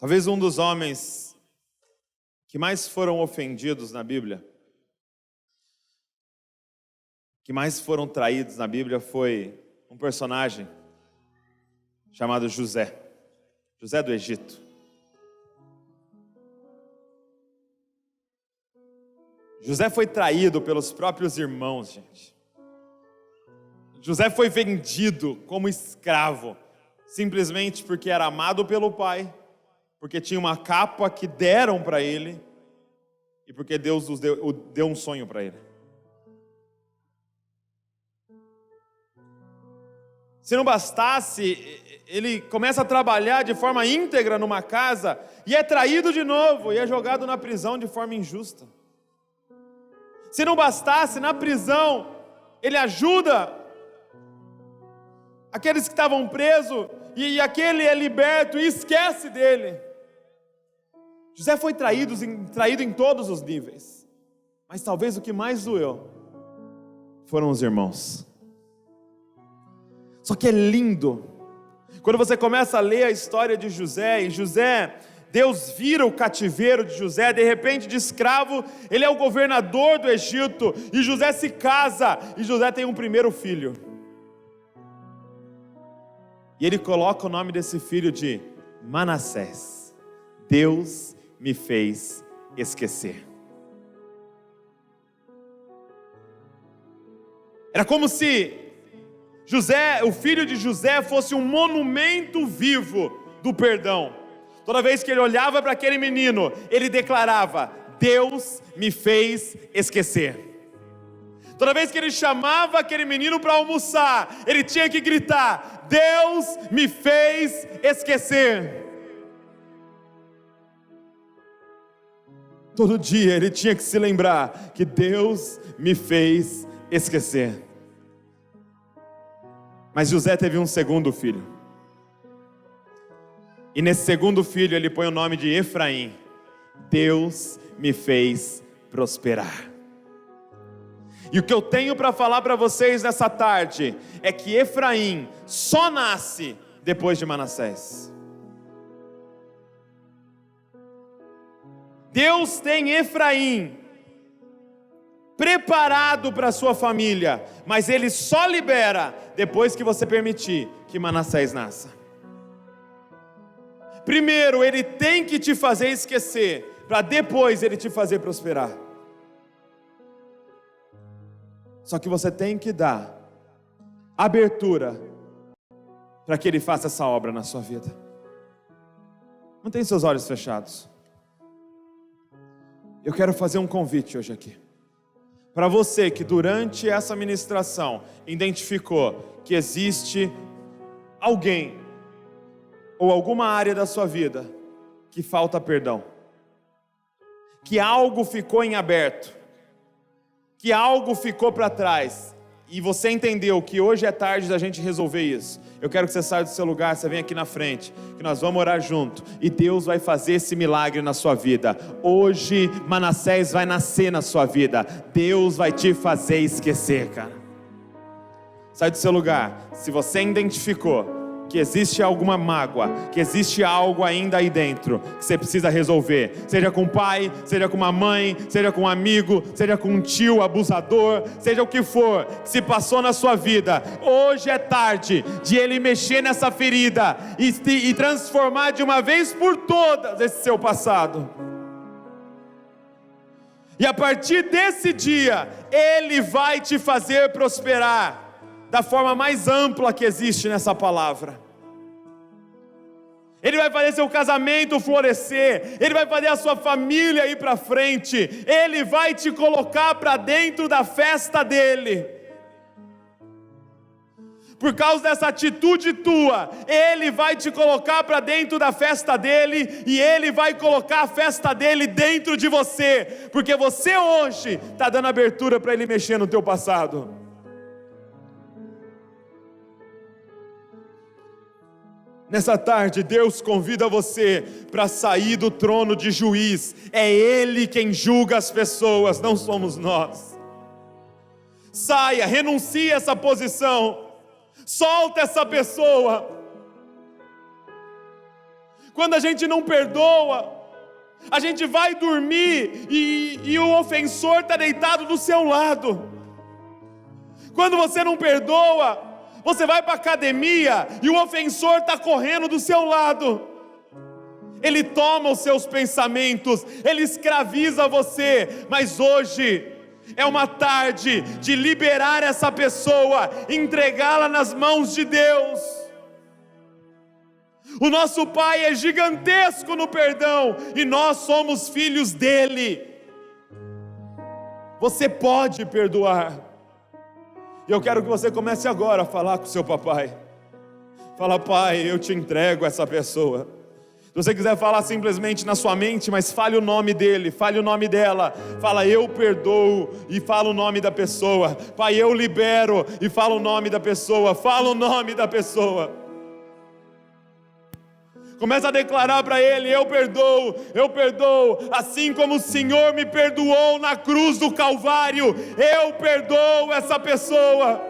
A: Talvez um dos homens que mais foram ofendidos na Bíblia, que mais foram traídos na Bíblia, foi um personagem chamado José. José do Egito. José foi traído pelos próprios irmãos, gente. José foi vendido como escravo, simplesmente porque era amado pelo pai, porque tinha uma capa que deram para ele e porque Deus deu um sonho para ele. Se não bastasse, ele começa a trabalhar de forma íntegra numa casa e é traído de novo e é jogado na prisão de forma injusta. Se não bastasse, na prisão, ele ajuda aqueles que estavam presos e aquele é liberto e esquece dele. José foi traído em todos os níveis, mas talvez o que mais doeu foram os irmãos. Só que é lindo, quando você começa a ler a história de José, e José, Deus vira o cativeiro de José, de repente de escravo, ele é o governador do Egito, e José se casa, e José tem um primeiro filho. E ele coloca o nome desse filho de Manassés. Deus me fez esquecer. Era como se José, o filho de José, fosse um monumento vivo do perdão. Toda vez que ele olhava para aquele menino, ele declarava: Deus me fez esquecer. Toda vez que ele chamava aquele menino para almoçar, ele tinha que gritar: Deus me fez esquecer. Todo dia ele tinha que se lembrar que Deus me fez esquecer. Mas José teve um segundo filho. E nesse segundo filho ele põe o nome de Efraim. Deus me fez prosperar. E o que eu tenho para falar para vocês nessa tarde é que Efraim só nasce depois de Manassés. Deus tem Efraim preparado para a sua família, mas Ele só libera depois que você permitir que Manassés nasça. Primeiro Ele tem que te fazer esquecer, para depois Ele te fazer prosperar. Só que você tem que dar abertura para que Ele faça essa obra na sua vida. Mantenha seus olhos fechados. Eu quero fazer um convite hoje aqui. Para você que durante essa ministração identificou que existe alguém ou alguma área da sua vida que falta perdão, que algo ficou em aberto, que algo ficou para trás, e você entendeu que hoje é tarde da gente resolver isso, eu quero que você saia do seu lugar, você venha aqui na frente, que nós vamos orar junto, e Deus vai fazer esse milagre na sua vida. Hoje Manassés vai nascer na sua vida, Deus vai te fazer esquecer, cara. Sai do seu lugar. Se você identificou que existe alguma mágoa, que existe algo ainda aí dentro, que você precisa resolver, seja com o pai, seja com uma mãe, seja com um amigo, seja com um tio abusador, seja o que for, que se passou na sua vida, hoje é tarde de Ele mexer nessa ferida, e transformar de uma vez por todas esse seu passado, e a partir desse dia, Ele vai te fazer prosperar, da forma mais ampla que existe nessa palavra. Ele vai fazer seu casamento florescer, Ele vai fazer a sua família ir para frente, Ele vai te colocar para dentro da festa dEle. Por causa dessa atitude tua, Ele vai te colocar para dentro da festa dEle, e Ele vai colocar a festa dEle dentro de você, porque você hoje está dando abertura para Ele mexer no teu passado. Nessa tarde, Deus convida você para sair do trono de juiz. É Ele quem julga as pessoas, não somos nós. Saia, renuncie a essa posição, solta essa pessoa. Quando a gente não perdoa, a gente vai dormir e o ofensor está deitado do seu lado. Quando você não perdoa, você vai para a academia e o ofensor está correndo do seu lado. Ele toma os seus pensamentos, ele escraviza você. Mas hoje é uma tarde de liberar essa pessoa, entregá-la nas mãos de Deus. O nosso Pai é gigantesco no perdão, e nós somos filhos dele. Você pode perdoar. E eu quero que você comece agora a falar com o seu papai. Fala: pai, eu te entrego essa pessoa. Se você quiser falar simplesmente na sua mente, mas fale o nome dele, fale o nome dela. Fala: eu perdoo, e fala o nome da pessoa. Pai, eu libero, e fala o nome da pessoa. Fala o nome da pessoa. Começa a declarar para ele: eu perdoo, assim como o Senhor me perdoou na cruz do Calvário, eu perdoo essa pessoa.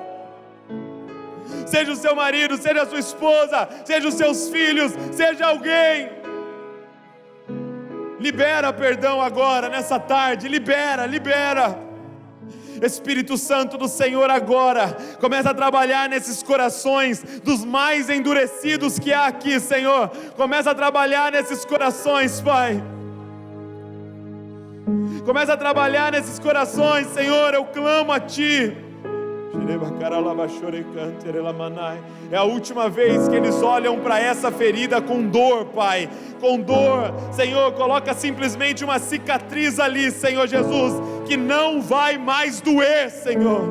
A: Seja o seu marido, seja a sua esposa, seja os seus filhos, seja alguém. Libera perdão agora, nessa tarde, libera. Espírito Santo do Senhor, agora começa a trabalhar nesses corações dos mais endurecidos que há aqui, Senhor. Começa a trabalhar nesses corações, Pai. Começa a trabalhar nesses corações, Senhor. Eu clamo a Ti. É a última vez que eles olham para essa ferida com dor, Pai, com dor. Senhor, coloca simplesmente uma cicatriz ali, Senhor Jesus, que não vai mais doer, Senhor.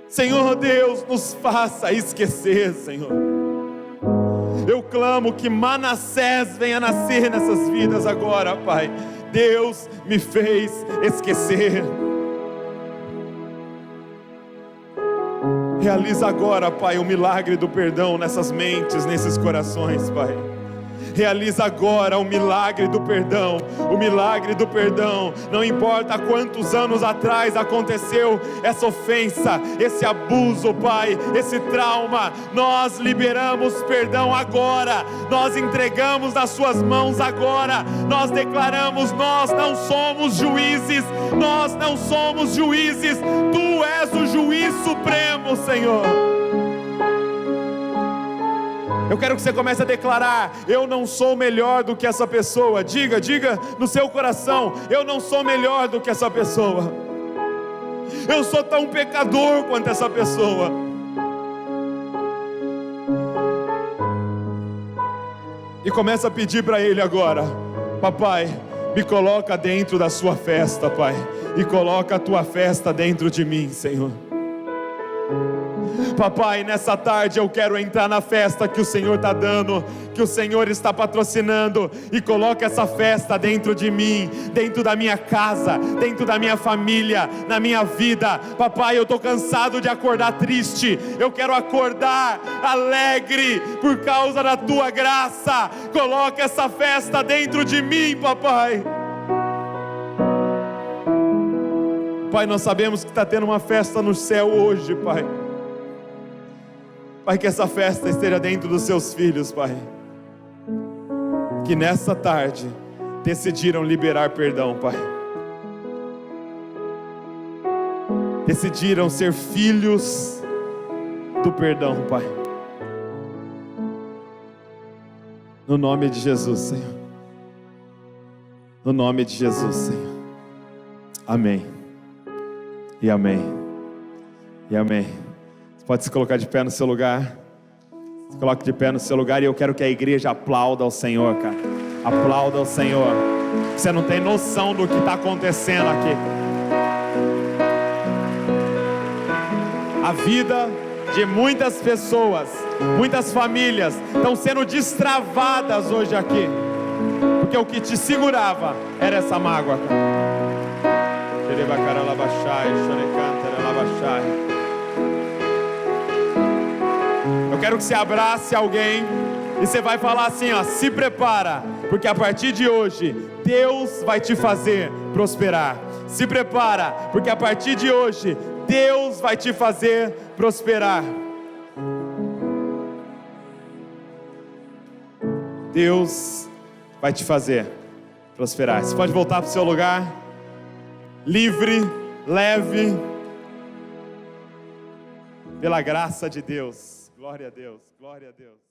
A: Senhor Deus, nos faça esquecer, Senhor. Eu clamo que Manassés venha nascer nessas vidas agora, Pai. Deus me fez esquecer. Realiza agora, Pai, o milagre do perdão nessas mentes, nesses corações, Pai. Realiza agora o milagre do perdão. O milagre do perdão. Não importa quantos anos atrás aconteceu essa ofensa, esse abuso, Pai, esse trauma, nós liberamos perdão agora. Nós entregamos nas suas mãos agora. Nós declaramos: nós não somos juízes. Nós não somos juízes. Tu és o juiz supremo, Senhor. Eu quero que você comece a declarar: eu não sou melhor do que essa pessoa. Diga no seu coração: eu não sou melhor do que essa pessoa. Eu sou tão pecador quanto essa pessoa. E começa a pedir para Ele agora: papai, me coloca dentro da sua festa, Pai, e coloca a tua festa dentro de mim, Senhor. Papai, nessa tarde eu quero entrar na festa que o Senhor está dando, que o Senhor está patrocinando, e coloca essa festa dentro de mim, dentro da minha casa, dentro da minha família, na minha vida. Papai, eu estou cansado de acordar triste, eu quero acordar alegre por causa da tua graça. Coloca essa festa dentro de mim, papai. Pai, nós sabemos que está tendo uma festa no céu hoje, Pai. Pai, que essa festa esteja dentro dos seus filhos, Pai, que nessa tarde decidiram liberar perdão, Pai, decidiram ser filhos do perdão, Pai, no nome de Jesus, Senhor, no nome de Jesus, Senhor, amém, e amém, e amém. Você pode se colocar de pé no seu lugar, se coloque de pé no seu lugar, e eu quero que a igreja aplauda ao Senhor, cara, aplauda ao Senhor. Você não tem noção do que está acontecendo aqui. A vida de muitas pessoas, muitas famílias estão sendo destravadas hoje aqui, porque o que te segurava era essa mágoa, cara. Eu quero que você abrace alguém e você vai falar assim, ó: se prepara, porque a partir de hoje Deus vai te fazer prosperar. Se prepara, porque a partir de hoje Deus vai te fazer prosperar. Deus vai te fazer prosperar. Você pode voltar para o seu lugar, livre, leve, pela graça de Deus. Glória a Deus, glória a Deus.